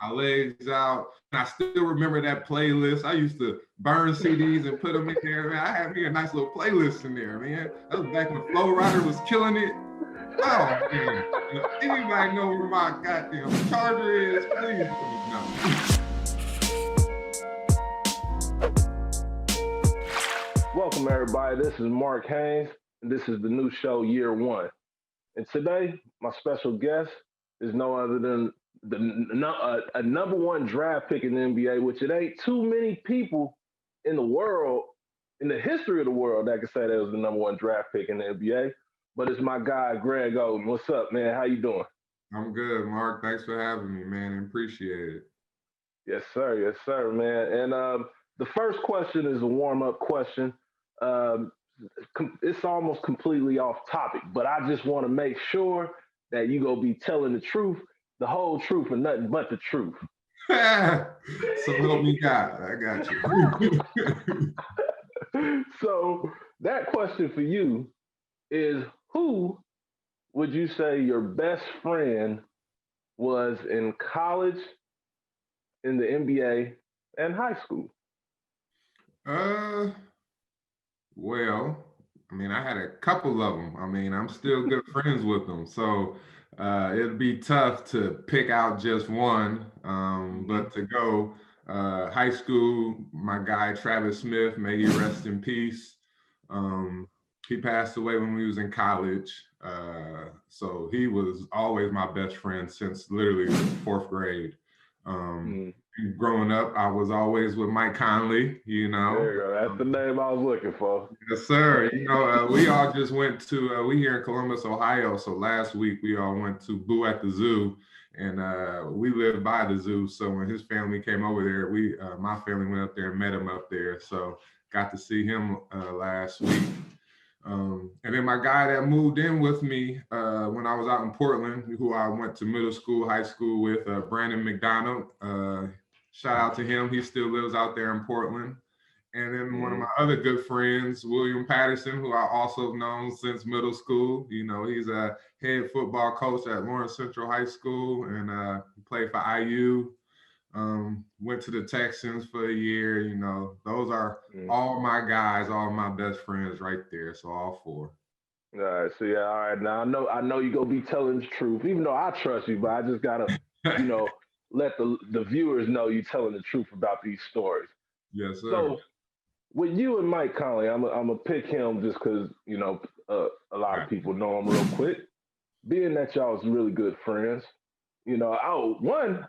my legs out. And I still remember that playlist. I used to burn CDs and put them in there. Man, I had me a nice little playlist in there, man. That was back when Flow Rider was killing it. Oh, man. If anybody know where my goddamn charger is, please let me know. Welcome, everybody. This is Mark Haynes, and this is the new show, Year One. And today, my special guest is no other than a number one draft pick in the NBA, which it ain't too many people in the world, in the history of the world, that can say that was the number one draft pick in the NBA. But it's my guy, Greg Oden. What's up, man? How you doing? I'm good, Mark. Thanks for having me, man. Appreciate it. Yes, sir, man. And the first question is a warm-up question. It's almost completely off topic, but I just want to make sure that you gonna be telling the truth, the whole truth, and nothing but the truth. So help me God. I got you. So that question for you is, who would you say your best friend was in college, in the NBA, and high school? Well, I mean, I had a couple of them. I mean, I'm still good friends with them. So it'd be tough to pick out just one. But to go high school, my guy, Travis Smith, may he rest in peace. He passed away when we was in college. So he was always my best friend since literally the fourth grade. Growing up, I was always with Mike Conley, you know. There you go. That's the name I was looking for. Yes, sir. You know, we all just went to, we here in Columbus, Ohio. So last week we all went to Boo at the Zoo, and we lived by the zoo. So when his family came over there, my family went up there and met him up there. So got to see him last week. And then my guy that moved in with me when I was out in Portland, who I went to middle school, high school with, Brandon McDonald. Shout out to him. He still lives out there in Portland. And then one of my other good friends, William Patterson, who I also known since middle school. You know, he's a head football coach at Lawrence Central High School and played for IU. Went to the Texans for a year. You know, those are all my guys, all my best friends right there. So all four. All right. So yeah, all right. Now I know you're gonna be telling the truth, even though I trust you, but I just gotta, you know, let the viewers know you telling the truth about these stories. Yes, sir. So with you and Mike Conley, I'm gonna pick him just because, you know, a lot of people know him real quick. Being that y'all was really good friends, you know,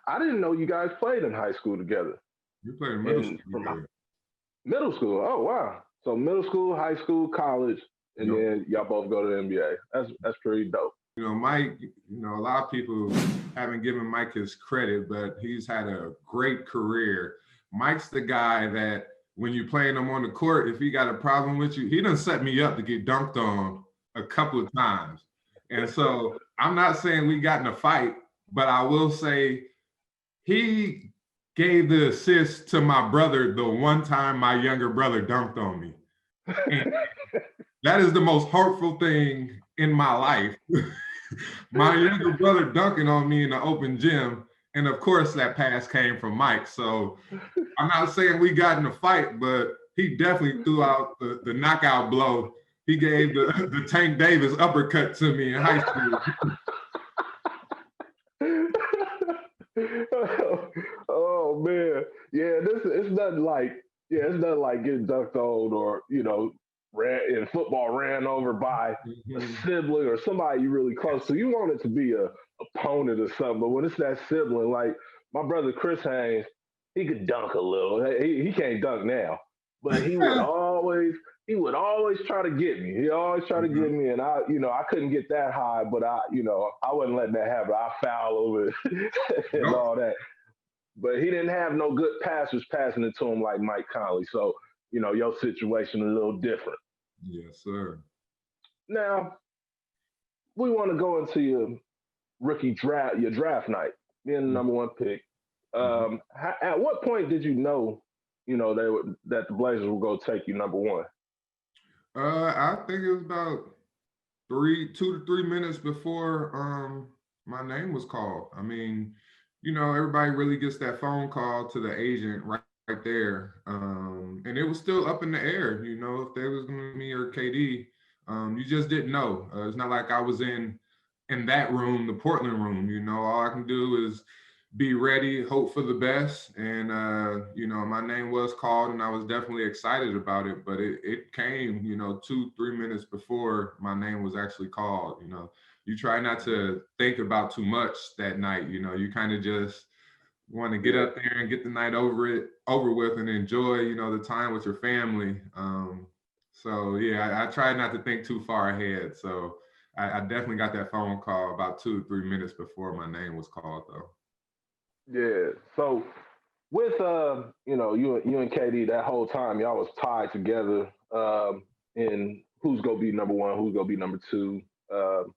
I didn't know you guys played in high school together. We played in middle school together. Middle school. Oh wow. So middle school, high school, college, and then y'all both go to the NBA. That's pretty dope. You know, Mike, you know, a lot of people haven't given Mike his credit, but he's had a great career. Mike's the guy that when you're playing him on the court, if he got a problem with you, he done set me up to get dunked on a couple of times. And so I'm not saying we got in a fight, but I will say he gave the assist to my brother the one time my younger brother dunked on me. And that is the most hurtful thing in my life. My younger brother dunking on me in the open gym. And of course, that pass came from Mike. So I'm not saying we got in a fight, but he definitely threw out the knockout blow. He gave the Tank Davis uppercut to me in high school. Oh man, yeah. It's nothing like getting dunked on or, you know, ran over by a sibling or somebody you really close to. You want it to be a opponent or something, but when it's that sibling, like my brother Chris Haynes, he could dunk a little. He can't dunk now, but he would always try to get me. He always tried to get me, and I couldn't get that high, but I wasn't letting that happen. I foul over it and all that. But he didn't have no good passers passing it to him like Mike Conley. So, you know, your situation a little different. Yes, sir. Now, we want to go into your draft night, being the number one pick. At what point did you know that the Blazers were going to take you number one? I think it was about 2 to 3 minutes before my name was called. I mean, everybody really gets that phone call to the agent right there. And it was still up in the air, if there was going to be me or KD. You just didn't know. It's not like I was in that room, the Portland room. All I can do is be ready, hope for the best. And, my name was called and I was definitely excited about it, but it came, 2-3 minutes before my name was actually called. You try not to think about too much that night. You kind of just want to get up there and get the night over with and enjoy, the time with your family. So yeah, I tried not to think too far ahead. So I definitely got that phone call about 2 or 3 minutes before my name was called, though. Yeah. So with you and KD that whole time y'all was tied together in who's gonna be number one, who's gonna be number two. Um,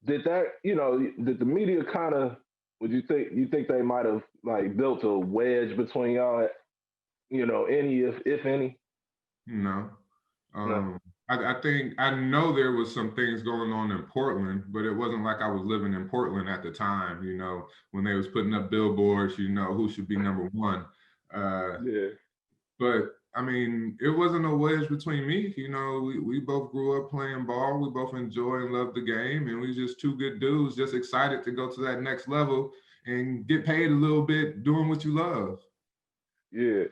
did that did the media kind of would you think they might have like built a wedge between y'all? Any if any? No. No. I think I know there was some things going on in Portland, but it wasn't like I was living in Portland at the time, when they was putting up billboards, who should be number one. Yeah. But I mean, it wasn't a wedge between me. We both grew up playing ball. We both enjoy and love the game. And we just two good dudes, just excited to go to that next level and get paid a little bit doing what you love. Yeah.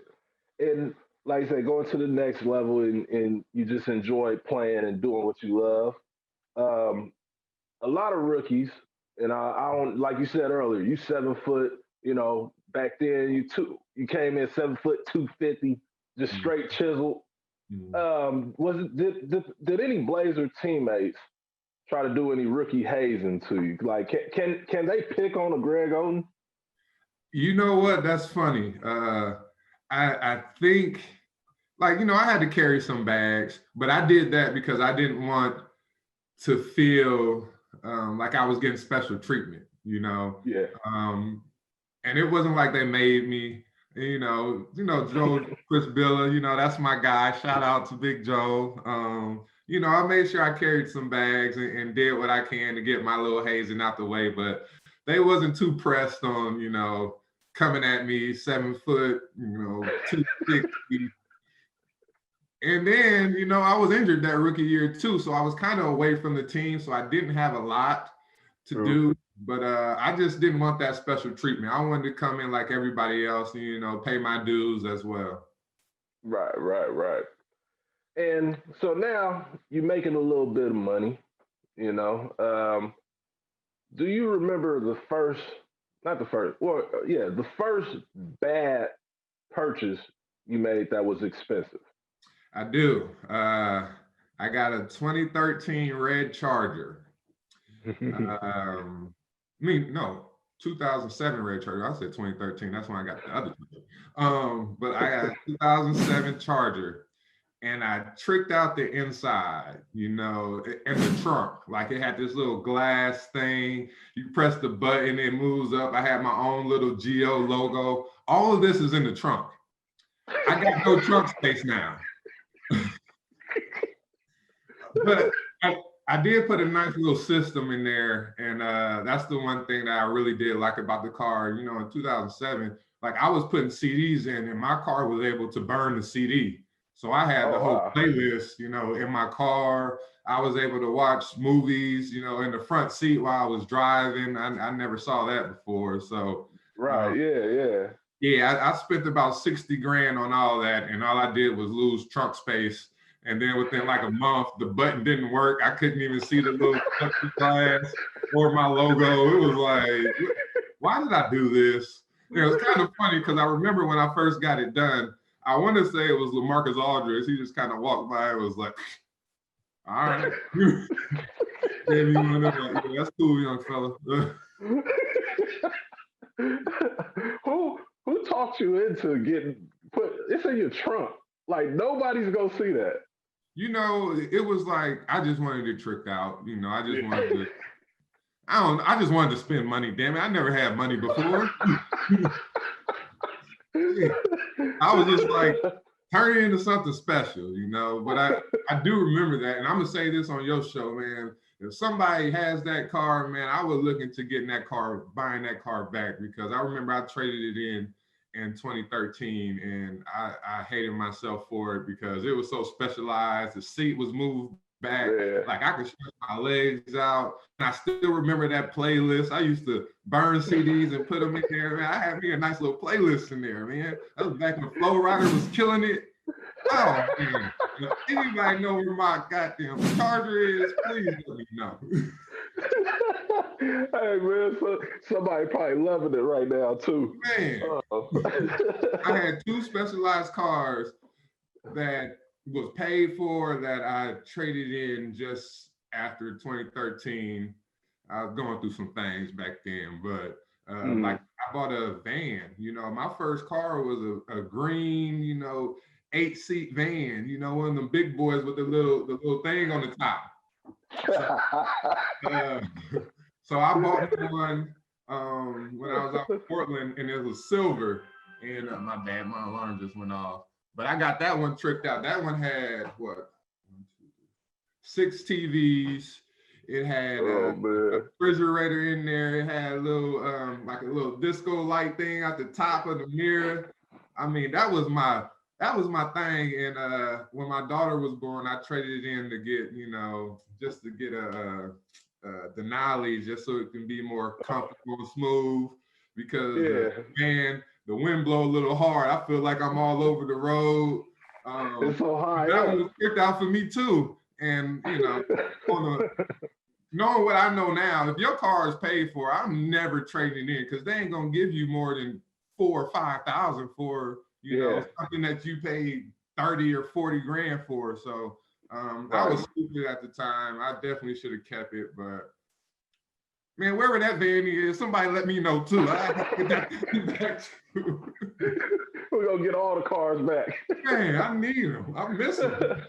And like I said, going to the next level and you just enjoy playing and doing what you love. Um, a lot of rookies, and I don't like you said earlier, you 7 foot, back then you came in 7 foot 250, just Mm. straight chiseled. Mm. Was it did any Blazer teammates try to do any rookie hazing to you? Like can they pick on a Greg Oden? You know what? That's funny. I think, like, I had to carry some bags, but I did that because I didn't want to feel like I was getting special treatment, Yeah. and it wasn't like they made me, Joe Chris Billa, that's my guy. Shout out to Big Joe. I made sure I carried some bags and did what I can to get my little hazing out the way, but they wasn't too pressed on, coming at me 7 foot, 260. And then, I was injured that rookie year too. So I was kind of away from the team. So I didn't have a lot to True. do. But I just didn't want that special treatment. I wanted to come in like everybody else, and, pay my dues as well. Right, right, right. And so now you're making a little bit of money, you know. Do you remember the first, not the first, well, yeah, the first bad purchase you made that was expensive? I do. I got a 2013 red Charger. No, 2007 red Charger. I said 2013. That's when I got the other Charger. But I got a 2007 Charger, and I tricked out the inside, in the trunk. Like it had this little glass thing. You press the button, it moves up. I had my own little Geo logo. All of this is in the trunk. I got no trunk space now. But I did put a nice little system in there, and that's the one thing that I really did like about the car. In 2007, like I was putting CDs in, and my car was able to burn the CD. So I had the Oh whole wow. playlist, in my car. I was able to watch movies, in the front seat while I was driving. I never saw that before. So Right. Yeah. Yeah. yeah, I spent about 60 grand on all that, and all I did was lose trunk space. And then within like a month, the button didn't work. I couldn't even see the little glass or my logo. It was like, why did I do this? It was kind of funny because I remember when I first got it done, I want to say it was LaMarcus Aldridge. He just kind of walked by and was like, all right. Gave me one of them, like, yeah, that's cool, young fella. Who talked you into getting put? It's in your trunk. Like nobody's gonna see that. It was like I just wanted to trick out. I just wanted to. I just wanted to spend money. Damn it, I never had money before. I was just like turn it into something special, But I do remember that, and I'm gonna say this on your show, man. if somebody has that car, man, I was looking to getting that car, buying that car back, because I remember I traded it in 2013, and I hated myself for it because it was so specialized. The seat was moved back, like I could stretch my legs out. And I still remember that playlist. I used to burn CDs and put them in there. Man, I had me a nice little playlist in there, man. That was back when Flow Rider was killing it. Oh man, if anybody know where my goddamn charger is, please let me know. Hey man, so somebody probably loving it right now too. Man, I had 2 specialized cars that was paid for that I traded in just after 2013. I was going through some things back then, but like I bought a van. You know, my first car was a green, 8-seat van. You know, one of them big boys with the little thing on the top. So I bought one when I was out in Portland, and it was silver. And my bad, my alarm just went off. But I got that one tricked out. That one had what? 6 TVs. It had a refrigerator in there. It had a little like a little disco light thing at the top of the mirror. I mean, that was my thing. And when my daughter was born, I traded it in to get, just to get a Denali, just so it can be more comfortable and smooth, because man, the wind blow a little hard. I feel like I'm all over the road. It's so high. That one was picked out for me too. And knowing what I know now, if your car is paid for, I'm never trading in, because they ain't gonna give you more than $4,000 or $5,000 for something that you paid 30 or 40 grand for. So I was stupid at the time. I definitely should have kept it, but man, wherever that van is, somebody let me know too. I have to get that back too. We're gonna get all the cars back. Man, I need them. I'm missing them.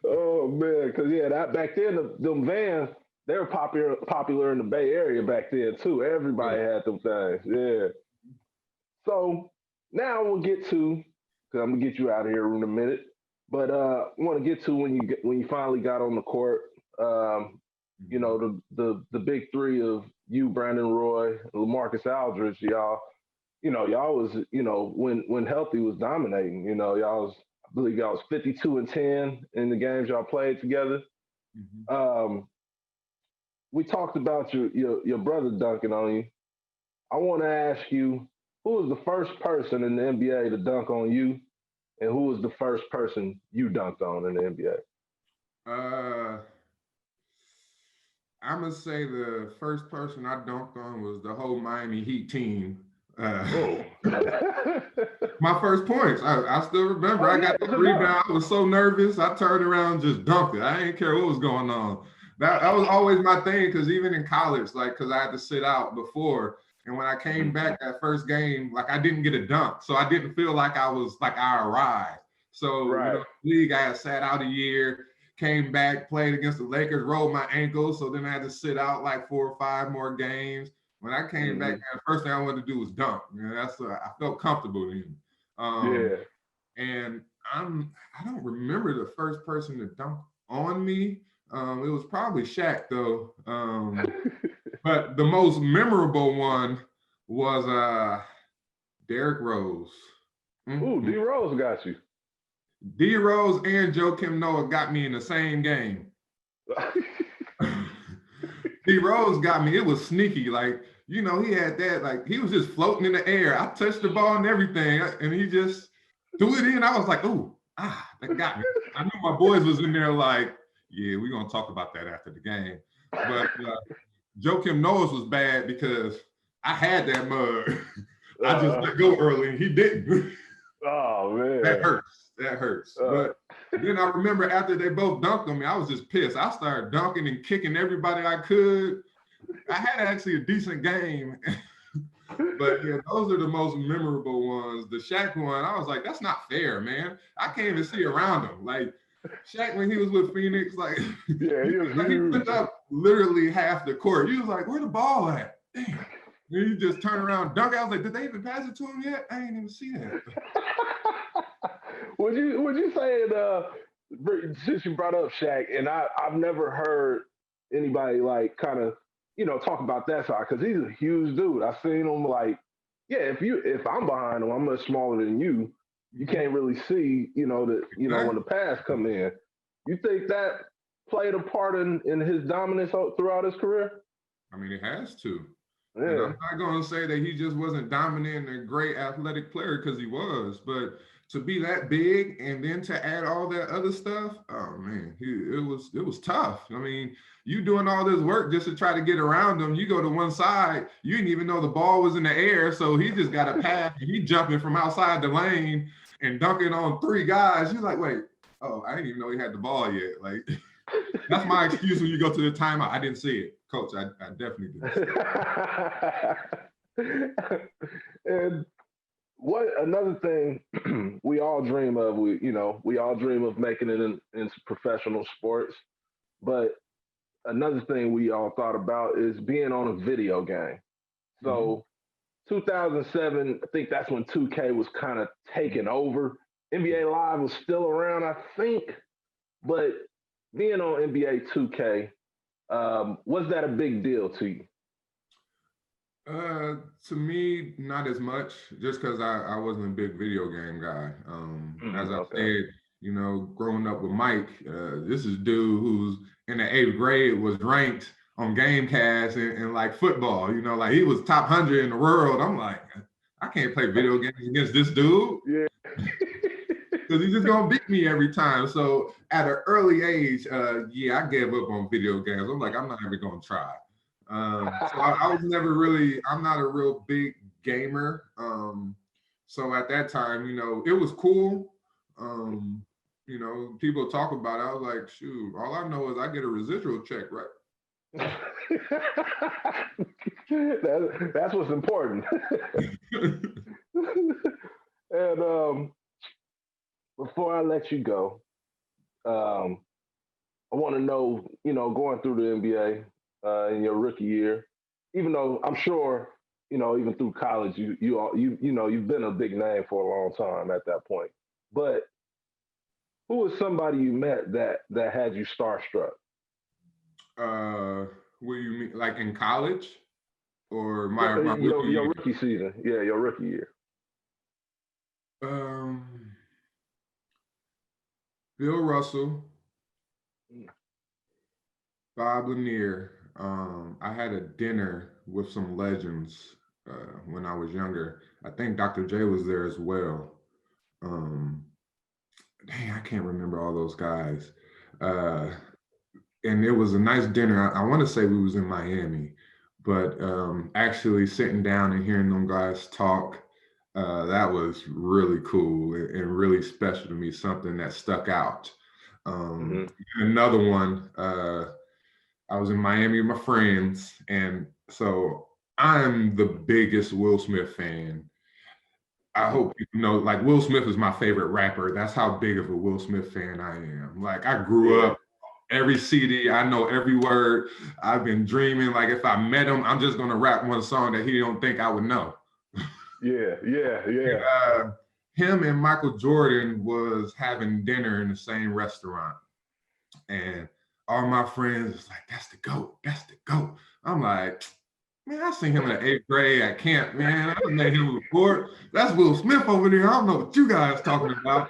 Oh man, because that back then, them vans, they were popular in the Bay Area back then too. Everybody had them things. Yeah. So now we'll get to, because I'm gonna get you out of here in a minute. But I want to get to when you finally got on the court. The big three of you, Brandon Roy, LaMarcus Aldridge, y'all was, when healthy, was dominating. I believe y'all was 52-10 in the games y'all played together. We talked about your brother dunking on you. I want to ask you, who was the first person in the NBA to dunk on you, and who was the first person you dunked on in the NBA? I'm gonna say the first person I dunked on was the whole Miami Heat team. My first points. I still remember. I got the rebound. I was so nervous. I turned around and just dunked it. I didn't care what was going on. That was always my thing, because even in college, because I had to sit out before. And when I came back that first game, I didn't get a dunk. So I didn't feel like I arrived. So the league, I had sat out a year, came back, played against the Lakers, rolled my ankle. So then I had to sit out 4 or 5 more games. When I came back, the first thing I wanted to do was dunk. I felt comfortable in. And I don't remember the first person to dunk on me. It was probably Shaq though. But the most memorable one was Derrick Rose. Ooh, D Rose got you. D Rose and Joakim Noah got me in the same game. D Rose got me. It was sneaky. He had that, he was just floating in the air. I touched the ball and everything, and he just threw it in. I was like, ooh, that got me. I knew my boys was in there yeah, we're going to talk about that after the game. But Joakim Noah's was bad because I had that mug. I just let go early, and he didn't. Oh, man. That hurts. But then I remember after they both dunked on me, I was just pissed. I started dunking and kicking everybody I could. I had actually a decent game. But yeah, those are the most memorable ones. The Shaq one, I was like, that's not fair, man. I can't even see around him. Shaq, when he was with Phoenix, he took up literally half the court. He was like, where the ball at? Damn. And he just turned around, dunk. I was like, did they even pass it to him yet? I didn't even see that. Would you say, since you brought up Shaq, and I've never heard anybody like kind of, talk about that side because he's a huge dude. I've seen him like, yeah, if I'm behind him, I'm much smaller than you. You can't really see, when the pass come in. You think that played a part in his dominance throughout his career? I mean, it has to. Yeah. And I'm not going to say that he just wasn't dominant and a great athletic player because he was, but to be that big and then to add all that other stuff, oh man, it was tough. I mean, you doing all this work just to try to get around him. You go to one side, you didn't even know the ball was in the air, so he just got a pass and he jumping from outside the lane and dunking on 3 guys. You're like, wait, oh, I didn't even know he had the ball yet. Like, that's my excuse when you go to the timeout. I didn't see it, Coach. I definitely didn't see it. And what another thing we all dream of, we all dream of making it into professional sports, but another thing we all thought about is being on a video game. So 2007, I think that's when 2K was kind of taking over. NBA Live was still around, I think, but being on NBA 2K, was that a big deal to you? To me, not as much, just because I wasn't a big video game guy. As I said, growing up with Mike, this is dude who's in the 8th grade was ranked on GameCast and like football, like he was top 100 in the world. I'm like, I can't play video games against this dude. Yeah. Because he's just gonna beat me every time. So at an early age, I gave up on video games. I'm like, I'm not ever gonna try. So I was never really, I'm not a real big gamer. So at that time, it was cool. People talk about it. I was like, shoot, all I know is I get a residual check, right? That's what's important. And before I let you go, I want to know, going through the NBA in your rookie year, even though I'm sure, even through college, you've been a big name for a long time at that point. But who was somebody you met that had you starstruck? What do you mean, like in college, or your rookie season? Yeah, your rookie year. Bill Russell, Bob Lanier. I had a dinner with some legends when I was younger. I think Dr. J was there as well. I can't remember all those guys. And it was a nice dinner. I want to say we was in Miami, but actually sitting down and hearing them guys talk, that was really cool and really special to me, something that stuck out. Another one, I was in Miami with my friends, and so I'm the biggest Will Smith fan. I hope you know, like, Will Smith is my favorite rapper. That's how big of a Will Smith fan I am. Like, I grew up, every CD, I know every word. I've been dreaming, like, if I met him, I'm just gonna rap one song that he don't think I would know. Yeah. And, him and Michael Jordan was having dinner in the same restaurant. And all my friends was like, that's the GOAT, that's the GOAT. I'm like, man, I seen him in the 8th grade at camp, man. I met him before. That's Will Smith over there. I don't know what you guys talking about.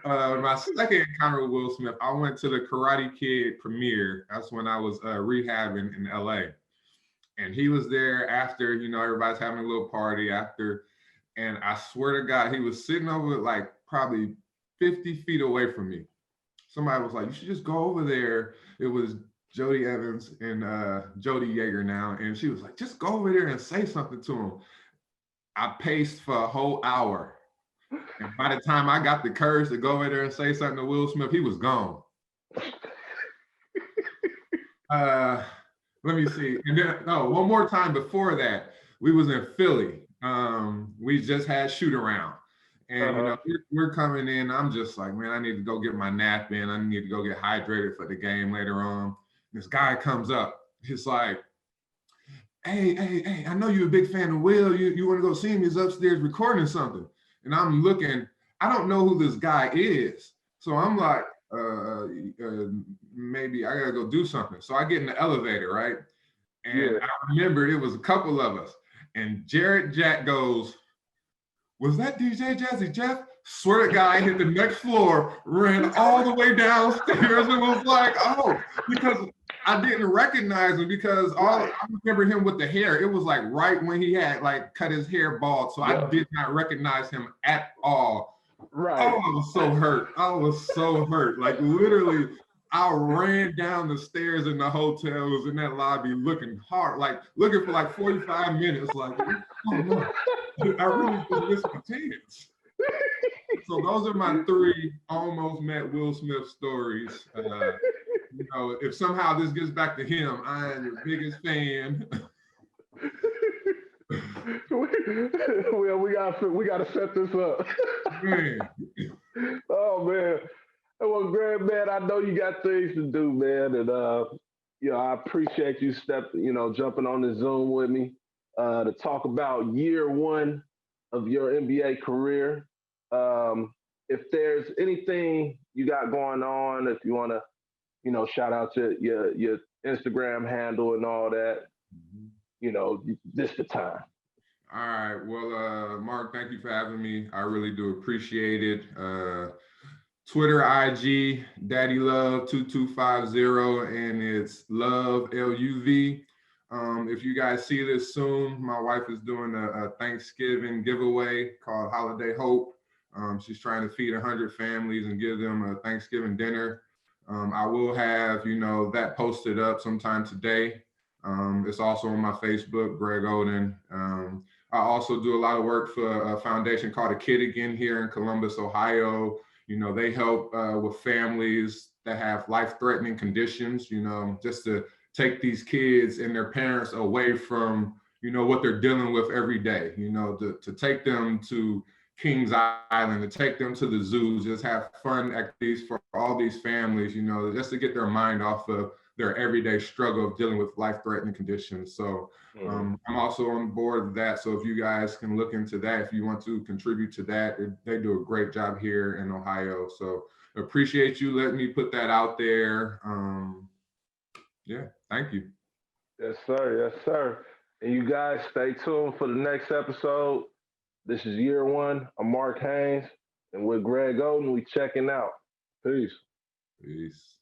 My second encounter with Will Smith, I went to the Karate Kid premiere. That's when I was rehabbing in LA. And he was there after, everybody's having a little party after. And I swear to God, he was sitting over like probably 50 feet away from me. Somebody was like, you should just go over there. It was Jody Evans and Jody Yeager now. And she was like, just go over there and say something to him. I paced for a whole hour. And by the time I got the courage to go over there and say something to Will Smith, he was gone. Let me see. And then, one more time before that, we was in Philly. We just had shoot around. And we're coming in. I'm just like, man, I need to go get my nap in. I need to go get hydrated for the game later on. This guy comes up. He's like, hey, I know you're a big fan of Will. You want to go see him? He's upstairs recording something. And I'm looking. I don't know who this guy is. So I'm like, maybe I gotta go do something. So I get in the elevator, right? And Yeah. I remembered it was a couple of us. And Jared Jack goes, was that DJ Jazzy Jeff? Swear to God, I hit the next floor, ran all the way downstairs, and was like, oh, because I didn't recognize him because I remember him with the hair. It was like right when he had like cut his hair bald. So I did not recognize him at all. Right. Oh, I was so hurt. I was so hurt. Like literally, I ran down the stairs in the hotel, was in that lobby looking hard, like looking for like 45 minutes. Like, oh no, I really just missed my chance. So those are my 3 almost met Will Smith stories. You know, if somehow this gets back to him, I am your biggest fan. we gotta set this up. Man. Oh man. Well, Greg, man, I know you got things to do, man, and I appreciate you jumping on the Zoom with me to talk about year 1 of your NBA career. If there's anything you got going on, if you want to, shout out to your Instagram handle and all that, this the time. All right. Well, Mark, thank you for having me. I really do appreciate it. Twitter, IG, Daddy Love 2250, and it's Love LUV. If you guys see this soon, my wife is doing a Thanksgiving giveaway called Holiday Hope. She's trying to feed 100 families and give them a Thanksgiving dinner. I will have, that posted up sometime today. It's also on my Facebook, Greg Oden. I also do a lot of work for a foundation called A Kid Again here in Columbus, Ohio. They help with families that have life-threatening conditions, just to take these kids and their parents away from, what they're dealing with every day, to take them to Kings Island, to take them to the zoos, just have fun activities for all these families, just to get their mind off of their everyday struggle of dealing with life-threatening conditions. So I'm also on board with that. So if you guys can look into that, if you want to contribute to that, they do a great job here in Ohio. So appreciate you letting me put that out there. Yeah, thank you. Yes, sir. Yes, sir. And you guys stay tuned for the next episode. This is year 1. I'm Mark Haynes, and with Greg Oden, we checking out. Peace. Peace.